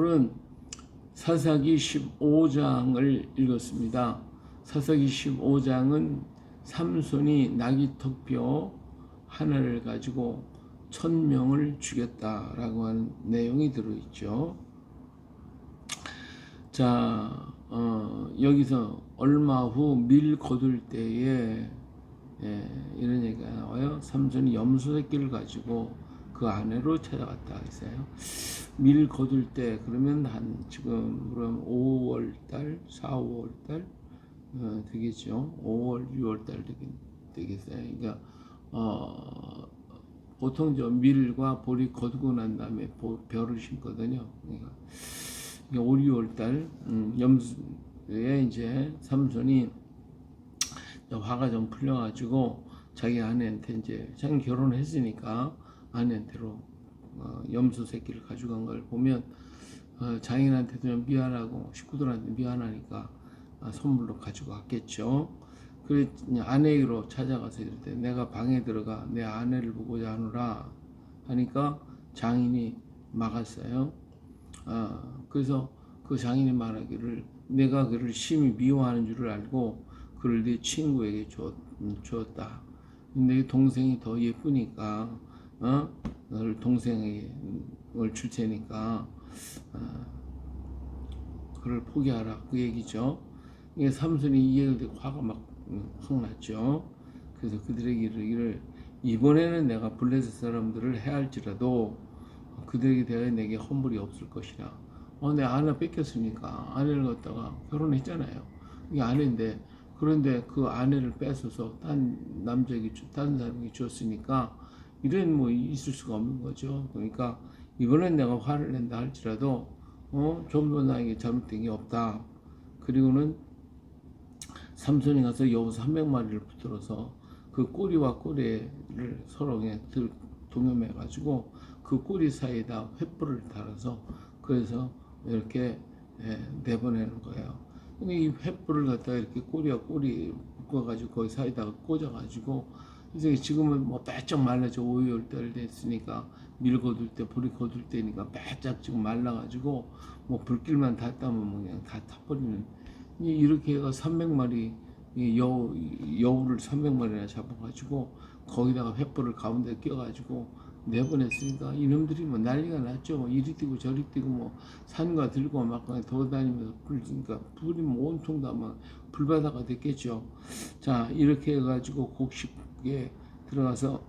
오늘은 사사기 15장을 읽었습니다. 사사기 15장은 삼손이 나귀턱뼈 하나를 가지고 1000명을 죽였다라고 하는 내용이 들어있죠. 자, 여기서 얼마 후 밀 거둘 때에 이런 얘기가 나와요. 삼손이 염소 새끼를 가지고 그 아내로 찾아갔다 했어요. 밀 거둘 때 그러면 한 지금 그럼 5월달, 4, 5월달 되겠죠. 5월, 6월달 되겠어요. 그러니까 보통 저 밀과 보리 거두고 난 다음에 벼를 심거든요. 그러니까 5, 6월달 염소에 이제 삼손이 화가 좀 풀려가지고 자기 아내한테 이제 자기 결혼했으니까 아내한테로 염소 새끼를 가져간 걸 보면 자기한테도 좀 미안하고 식구들한테 미안하니까 선물로 가지고 갔겠죠. 그래 아내에게로 찾아가서 이럴 때 내가 방에 들어가 내 아내를 보고자 하노라 하니까 장인이 막았어요. 그래서 그 장인이 말하기를 내가 그를 심히 미워하는 줄을 알고 그를 네 친구에게 주었다. 내 동생이 더 예쁘니까 너를 동생에게 줄 테니까 그를 포기하라 그 얘기죠. 이게 삼손이 이 얘기를 듣고 화가 막 확 났죠. 그래서 그들에게 이르기를 이번에는 내가 블레셋 사람들을 해할지라도 그들에게 대하여 내게 허물이 없을 것이라. 내 아내 뺏겼으니까 아내를 갖다가 결혼했잖아요. 이게 아내인데 그런데 그 아내를 뺏어서 딴 남자에게 다른 사람에게 줬으니까 이런 뭐 있을 수가 없는 거죠. 그러니까 이번엔 내가 화를 낸다 할지라도 좀 더 나에게 잘못된 게 없다. 그리고는 삼손이 가서 여우 300마리를 붙들어서 그 꼬리와 꼬리를 서로 그냥 동여매 가지고 그 꼬리 사이에다 횃불을 달아서 그래서 이렇게 내보내는 거예요. 근데 이 횃불을 갖다가 이렇게 꼬리와 꼬리 묶어가지고 거기 사이에다가 꽂아가지고 이제 지금은 뭐 바짝 말라져 5, 6월 됐으니까 밀 거둘 때 불이 거둘 때니까 바짝 지금 말라가지고 뭐 불길만 닿다면 그냥 다 타버리는 이렇게 해가 300마리 여우를 300마리나 잡아가지고 거기다가 횃불을 가운데 껴가지고 내보냈으니까 이놈들이 뭐 난리가 났죠. 뭐 이리 뛰고 저리 뛰고 뭐 산과 들고 막 돌아다니면서 그러니까 불이 뭐 온통 다 막 불바다가 됐겠죠. 자 이렇게 해가지고 곡식에 들어가서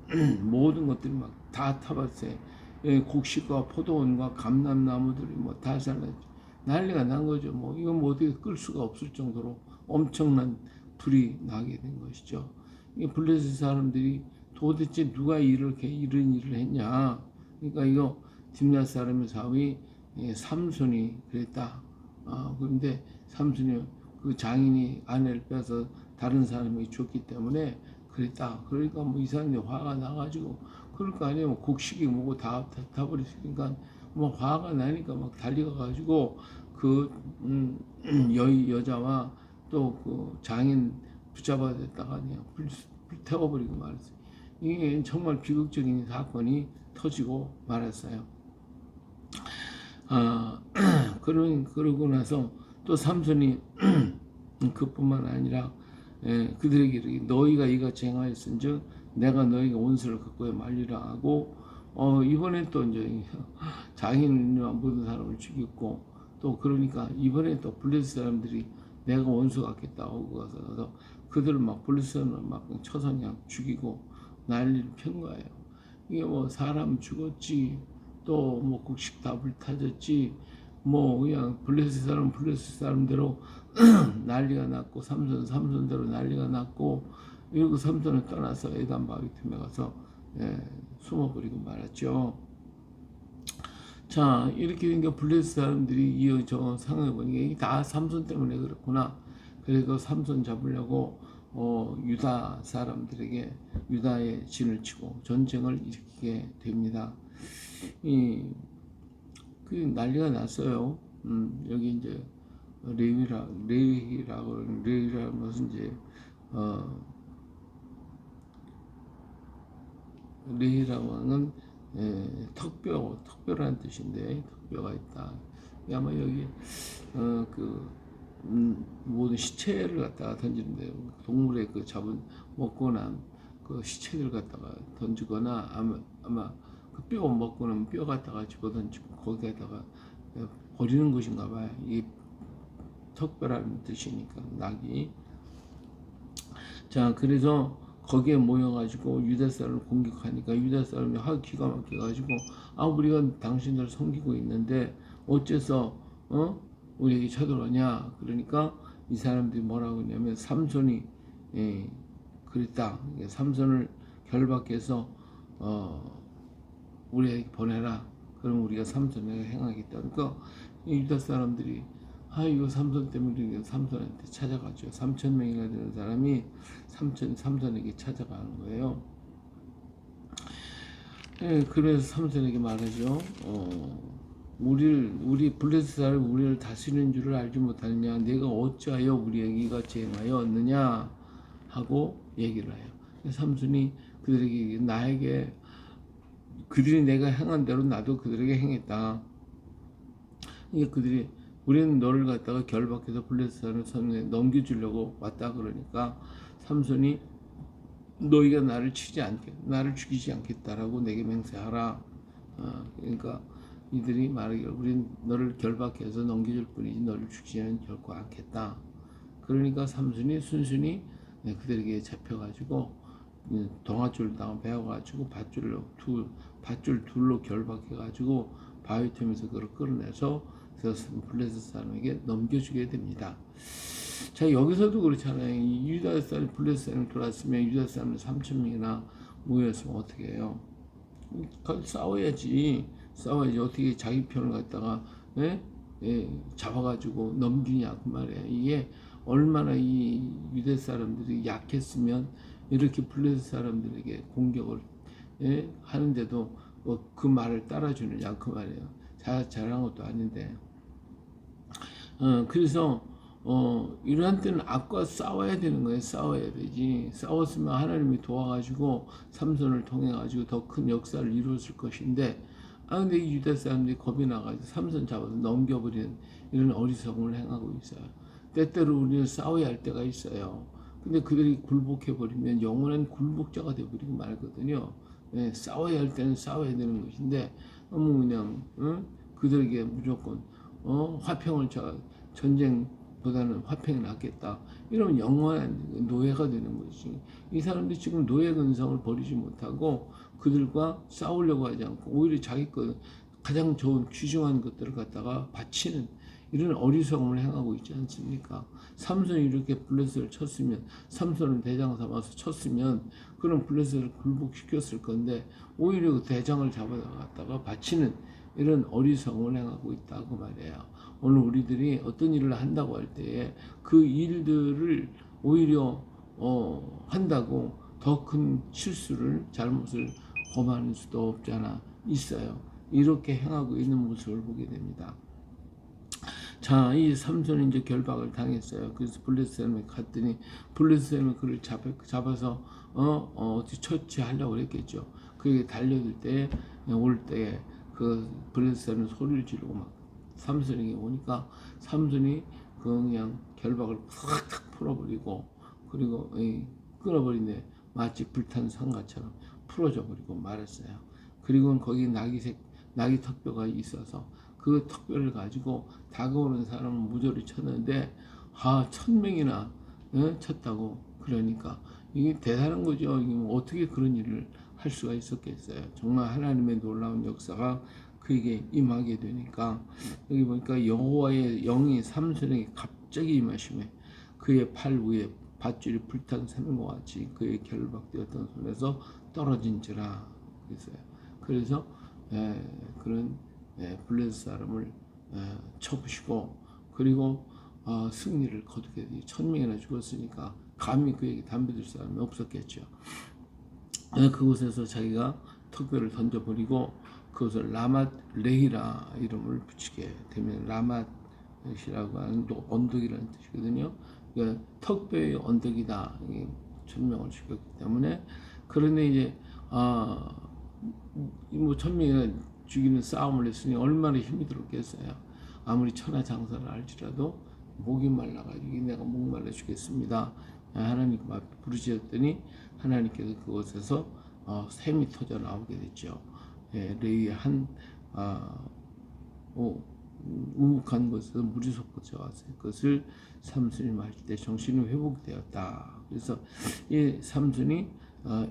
모든 것들이 막 다 타봤어요. 곡식과 포도원과 감람나무들이 뭐 다 잘랐죠. 난리가 난 거죠. 뭐 이건 뭐 어떻게 끌 수가 없을 정도로 엄청난 불이 나게 된 것이죠. 이 블레셋 사람들이 도대체 누가 이렇게 이런 일을 했냐? 그러니까 이거 딥낫 사람의 사위 삼손이 그랬다. 그런데 삼손이 그 장인이 아내를 빼서 다른 사람에게 줬기 때문에 그랬다. 그러니까 뭐 이 사람이 화가 나가지고 그럴 거 아니에요. 곡식이 뭐고 다 버렸으니까 뭐 화가 나니까 막 달려가가지고 그 여자와 또 그 장인 붙잡아야 됐다가 그냥 불태워버리고 말았어요. 이게 정말 비극적인 사건이 터지고 말았어요. 그러고 나서 또 삼손이 그뿐만 아니라 그들에게 이르기를 너희가 이같이 행하였은즉 내가 너희가 온수를 갖고 말리라 하고 이번에 또 이제 장인과 모든 사람을 죽였고 또 그러니까 이번에 또 블레셋 사람들이 내가 원수 같겠다고 가서 그들을 막 블레셋을 막 쳐서 그냥 죽이고 난리를 편 거예요. 이게 뭐 사람 죽었지 또 뭐 곡식 다 불타졌지 뭐 그냥 블레셋 사람대로 난리가 났고 삼손대로 난리가 났고 이러고 삼손을 떠나서 에단 바위 틈에 가서 숨어버리고 말았죠. 자 이렇게 되니까 블레셋 사람들이 저 상황을 보니까 이게 다 삼손 때문에 그렇구나. 그래서 삼손 잡으려고 유다 사람들에게 유다의 진을 치고 전쟁을 일으키게 됩니다. 그 난리가 났어요. 여기 이제 레위라는 것은 이제 레위라고 하는 턱뼈라는 뜻인데 턱뼈가 있다. 아마 여기 모든 시체를 갖다가 던지는데 동물의 그 잡은 먹고 난 그 시체를 갖다가 던지거나 아마 그 뼈 먹고 나면 뼈 갖다가 집어 던지고 거기에다가 버리는 것인가 봐요. 이 특별한 뜻이니까 낙이. 자, 그래서 거기에 모여가지고 유다 사람을 공격하니까 유다 사람이 기가 막혀가지고 우리가 당신들 섬기고 있는데 어째서 우리에게 쳐들어오냐. 그러니까 이 사람들이 뭐라고 하냐면 삼손이 그랬다. 삼손을 결박해서 우리에게 보내라. 그럼 우리가 삼손에게 행하겠다. 그러니까 유다 사람들이 이거 삼손 때문에 삼손한테 찾아가죠. 3,000명이나 되는 사람이 삼손에게 찾아가는 거예요. 그래서 삼손에게 말하죠. 우리 블레셋 사람 우리를 다스리는 줄을 알지 못하느냐? 내가 어찌하여 우리에게 이같이 행하였느냐? 하고 얘기를 해요. 삼손이 그들에게 나에게 그들이 내가 행한 대로 나도 그들에게 행했다. 이게 그들이 우리는 너를 갖다가 결박해서 블레셋 사람의 손에 넘겨주려고 왔다. 그러니까 삼손이 너희가 나를 죽이지 않겠다라고 내게 맹세하라. 그러니까 이들이 말하기를 우리는 너를 결박해서 넘겨줄 뿐이지 너를 죽이지는 결코 않겠다. 그러니까 삼손이 순순히 그들에게 잡혀가지고 동아줄당 베어가지고 밧줄 둘로 결박해가지고 바위 틈에서 그걸 끌어내서 블레셋 사람에게 넘겨주게 됩니다. 자, 여기서도 그렇잖아요. 유다 사람 블레셋 사람이 돌았으면 유다 사람 3,000명이나 모였으면 어떻게 해요? 싸워야지. 어떻게 자기 편을 갖다가 잡아가지고 넘기냐 그 말이에요. 이게 얼마나 이 유대 사람들이 약했으면 이렇게 블레셋 사람들에게 공격을 하는데도 그 말을 따라주느냐 그 말이에요. 잘한 것도 아닌데. 그래서 이러한 때는 악과 싸워야 되는 거예요. 싸워야 되지. 싸웠으면 하나님이 도와가지고 삼손을 통해 가지고 더 큰 역사를 이루었을 것인데 근데 이 유다 사람들이 겁이 나가지고 삼손 잡아서 넘겨버리는 이런 어리석음을 행하고 있어요. 때때로 우리는 싸워야 할 때가 있어요. 근데 그들이 굴복해버리면 영원한 굴복자가 되어버리고 말거든요. 싸워야 할 때는 싸워야 되는 것인데 너무 그냥 그들에게 무조건 화평을 전쟁보다는 화평이 낫겠다. 이러면 영원한 노예가 되는 것이지. 이 사람들이 지금 노예 근성을 버리지 못하고 그들과 싸우려고 하지 않고 오히려 자기 것 가장 좋은 귀중한 것들을 갖다가 바치는 이런 어리석음을 행하고 있지 않습니까? 삼손이 이렇게 블레셋을 쳤으면 삼손을 대장 삼아서 쳤으면 그런 블레셋을 굴복시켰을 건데 오히려 그 대장을 잡아다가 바치는 이런 어리석음을 행하고 있다고 말이에요. 오늘 우리들이 어떤 일을 한다고 할 때에 그 일들을 오히려 한다고 더 큰 실수를 잘못을 범하는 수도 없지 않아 있어요. 이렇게 행하고 있는 모습을 보게 됩니다. 자, 이 삼손이 이제 결박을 당했어요. 그래서 블레셋 사람에 갔더니 블레셋 사람이 그를 잡아서 어떻게 처치하려고 그랬겠죠. 그게 달려들 때 올 때 그 블레셋 사람이 소리를 지르고 막 삼손에게 오니까 삼손이 그냥 결박을 탁탁 풀어버리고 그리고 끊어버린데 마치 불탄 상가처럼 풀어져 버리고 말았어요. 그리고 거기 나귀 턱뼈가 있어서 그 턱뼈를 가지고 다가오는 사람을 무조리 쳤는데 1,000명이나 쳤다고. 그러니까 이게 대단한 거죠. 이게 뭐 어떻게 그런 일을 할 수가 있었겠어요. 정말 하나님의 놀라운 역사가 그에게 임하게 되니까 여기 보니까 여호와의 영이 삼손에게 갑자기 임하심에 그의 팔 위에 밧줄이 불탄 샘과 같이 그의 결박되었던 손에서 떨어진지라 그랬어요. 그래서 그런 블레셋 사람을 쳐부시고 그리고 승리를 거두게 되지. 1,000명이나 죽었으니까 감히 그에게 담배들 사람이 없었겠죠. 그곳에서 자기가 턱뼈를 던져버리고 그것을 라맛 레히라 이름을 붙이게 되면 라맛이라고 하는 언덕이라는 뜻이거든요. 그러니까 턱뼈의 언덕이다. 1,000명을 죽였기 때문에. 그런데 이제 뭐 1,000명이나 죽이는 싸움을 했으니 얼마나 힘이 들었겠어요. 아무리 천하장사를 할지라도 목이 말라가지고 내가 목말라 죽겠습니다. 하나님 앞에 부르짖었더니 하나님께서 그곳에서 샘이 터져 나오게 됐죠. 레위의 한 우묵한 곳에서 물이 솟구쳐 왔어요. 그것을 삼손이 마실 때 정신이 회복되었다. 그래서 이 삼손이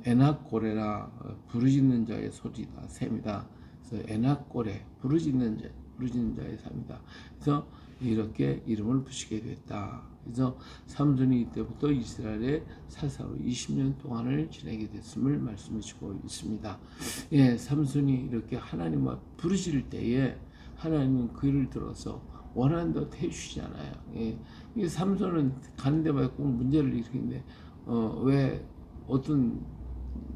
에낙고레라 부르짖는 자의 소리다, 샘이다. 그래서 에낙고레 부르짖는 자의 샘이다. 그래서 이렇게 이름을 붙이게 됐다. 그래서 삼손이 이때부터 이스라엘의 사사로 20년 동안을 지내게 됐음을 말씀해 주고 있습니다. 삼손이 이렇게 하나님 앞 부르짖을 때에 하나님은 그를 들어서 원하는 대로 해주시잖아요. 이 삼손은 가는 데마다 꼭 문제를 일으키는데 왜 어떤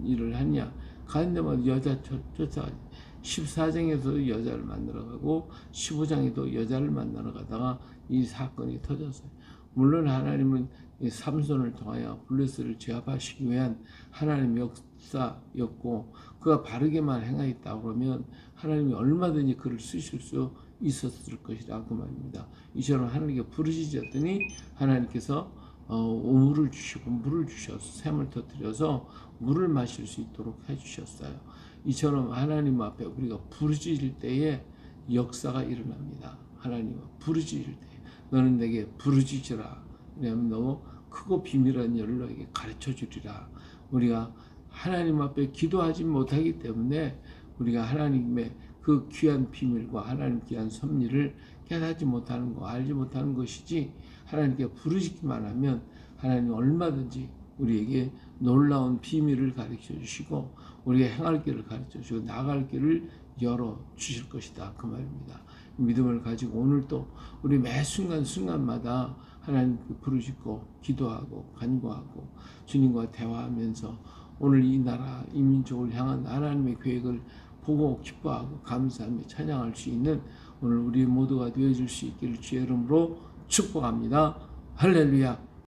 일을 하냐? 가는 데마다 여자 쫓아가지. 14장에서 여자를 만나러 가고 15장에도 여자를 만나러 가다가 이 사건이 터졌어요. 물론 하나님은 삼손을 통하여 블레셋을 제압하시기 위한 하나님의 역사였고 그가 바르게만 행하였다 그러면 하나님이 얼마든지 그를 쓰실 수 있었을 것이라 그 말입니다. 이처럼 하나님께 부르짖었더니 하나님께서 오물을 주시고 물을 주셔서 샘을 터뜨려서 물을 마실 수 있도록 해주셨어요. 이처럼 하나님 앞에 우리가 부르짖을 때에 역사가 일어납니다. 하나님 앞에 부르짖을 때 너는 내게 부르짖으라. 왜냐하면 너 크고 비밀한 일을 너에게 가르쳐 주리라. 우리가 하나님 앞에 기도하지 못하기 때문에 우리가 하나님의 그 귀한 비밀과 하나님 귀한 섭리를 깨닫지 못하는 거, 알지 못하는 것이지 하나님께 부르짖기만 하면 하나님 얼마든지 우리에게 놀라운 비밀을 가르쳐 주시고 우리가 행할 길을 가르쳐 주시고 나갈 길을 열어 주실 것이다 그 말입니다. 믿음을 가지고 오늘도 우리 매 순간마다 하나님께 부르짖고 기도하고 간구하고 주님과 대화하면서 오늘 이 나라 이 민족을 향한 하나님의 계획을 보고 기뻐하고 감사하며 찬양할 수 있는 오늘 우리 모두가 되어줄 수 있기를 주의 이름으로 축복합니다. 할렐루야.